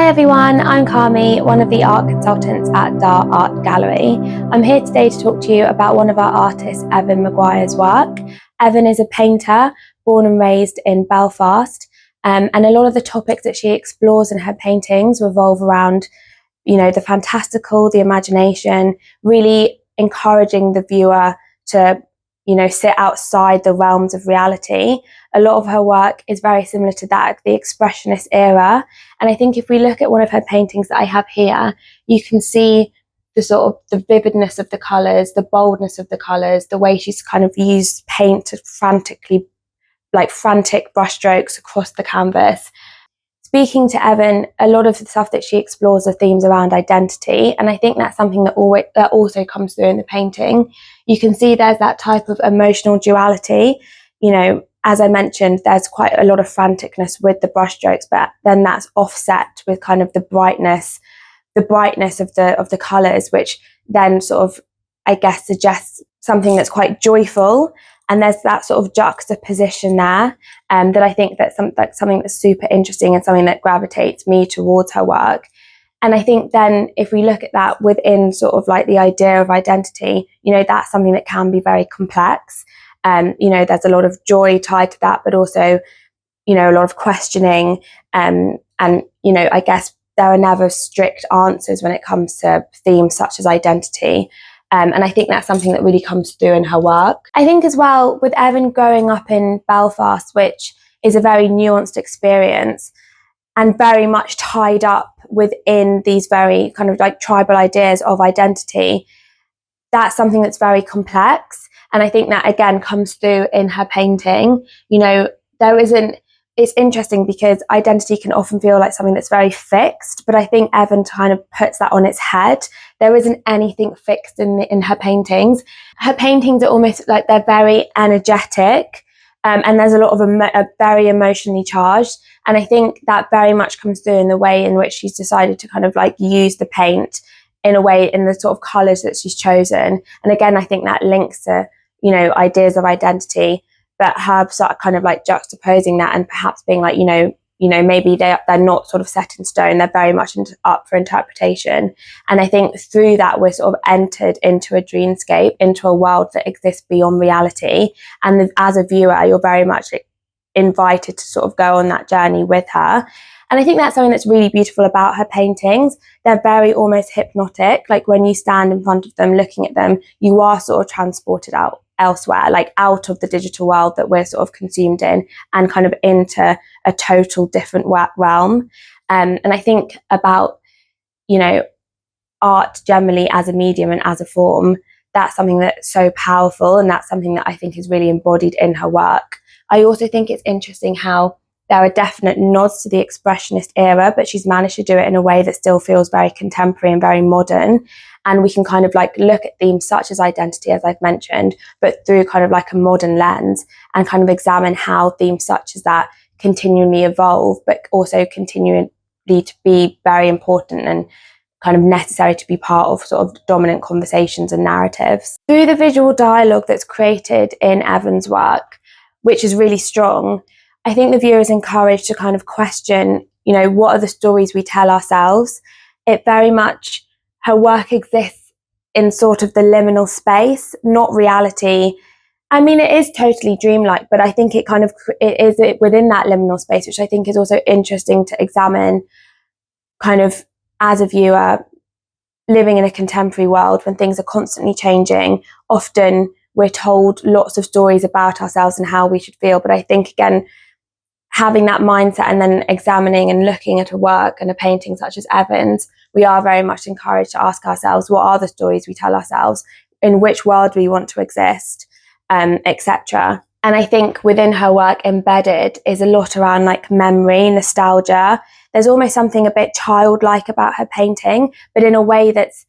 Hi everyone, I'm Kami, one of the art consultants at Dart Art Gallery. I'm here today to talk to you about one of our artists, Aoibhin Maguire's work. Aoibhin is a painter born and raised in Belfast, and a lot of the topics that she explores in her paintings revolve around, the fantastical, the imagination, really encouraging the viewer to sit outside the realms of reality. A lot of her work is very similar to that, the Expressionist era. And I think if we look at one of her paintings that I have here, you can see the sort of the vividness of the colours, the boldness of the colours, the way she's kind of used paint to frantic brushstrokes across the canvas. Speaking to Aoibhin, a lot of the stuff that she explores are themes around identity, and I think that's something that also comes through in the painting. You can see there's that type of emotional duality. As I mentioned, there's quite a lot of franticness with the brushstrokes, but then that's offset with kind of the brightness of the colours, which then sort of, I guess, suggests something that's quite joyful. And there's that sort of juxtaposition there that I think that's something that's super interesting and something that gravitates me towards her work. And I think then if we look at that within sort of like the idea of identity, that's something that can be very complex. There's a lot of joy tied to that, but also, a lot of questioning. And I guess there are never strict answers when it comes to themes such as identity. And I think that's something that really comes through in her work. I think as well, with Aoibhin growing up in Belfast, which is a very nuanced experience and very much tied up within these very kind of like tribal ideas of identity, that's something that's very complex. And I think that again comes through in her painting. It's interesting because identity can often feel like something that's very fixed, but I think Aoibhin kind of puts that on its head. There isn't anything fixed in her paintings. Her paintings are almost like they're very energetic, and there's a lot of very emotionally charged. And I think that very much comes through in the way in which she's decided to kind of like use the paint in a way, in the sort of colours that she's chosen. And again, I think that links to, ideas of identity, but her sort of kind of like juxtaposing that and perhaps being like, maybe they're not sort of set in stone. They're very much up for interpretation. And I think through that, we're sort of entered into a dreamscape, into a world that exists beyond reality. And as a viewer, you're very much invited to sort of go on that journey with her. And I think that's something that's really beautiful about her paintings. They're very almost hypnotic. Like when you stand in front of them, looking at them, you are sort of transported out elsewhere, like out of the digital world that we're sort of consumed in and kind of into a total different realm. And I think about, art generally as a medium and as a form, that's something that's so powerful, and that's something that I think is really embodied in her work. I also think it's interesting how there are definite nods to the Expressionist era, but she's managed to do it in a way that still feels very contemporary and very modern. And we can kind of like look at themes such as identity, as I've mentioned, but through kind of like a modern lens, and kind of examine how themes such as that continually evolve, but also continually to be very important and kind of necessary to be part of sort of dominant conversations and narratives. Through the visual dialogue that's created in Aoibhin's work, which is really strong, I think the viewer is encouraged to kind of question, what are the stories we tell ourselves? It very much, her work exists in sort of the liminal space, not reality. I mean, it is totally dreamlike, but I think it is within that liminal space, which I think is also interesting to examine kind of as a viewer living in a contemporary world when things are constantly changing. Often we're told lots of stories about ourselves and how we should feel. But I think, again, having that mindset and then examining and looking at a work and a painting such as Aoibhin's, we are very much encouraged to ask ourselves, what are the stories we tell ourselves, in which world do we want to exist, etc. And I think within her work embedded is a lot around like memory, nostalgia. There's almost something a bit childlike about her painting, but in a way that's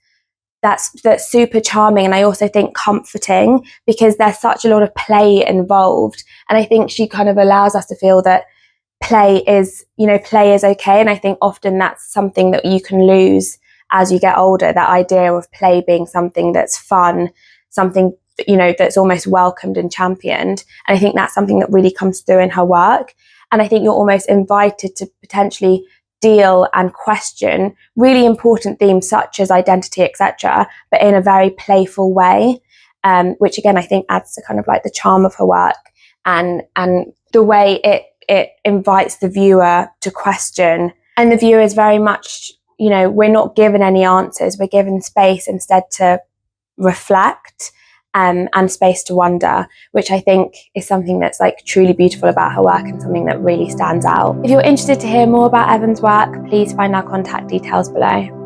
super charming, and I also think comforting, because there's such a lot of play involved. And I think she kind of allows us to feel that play is okay. And I think often that's something that you can lose as you get older, that idea of play being something that's fun, something, that's almost welcomed and championed. And I think that's something that really comes through in her work. And I think you're almost invited to potentially deal and question really important themes such as identity, etc., but in a very playful way, which again I think adds to kind of like the charm of her work, and the way it invites the viewer to question, and the viewer is very much, you know, we're not given any answers, we're given space instead to reflect, and space to wonder, which I think is something that's like truly beautiful about her work and something that really stands out. If you're interested to hear more about Evan's work, please find our contact details below.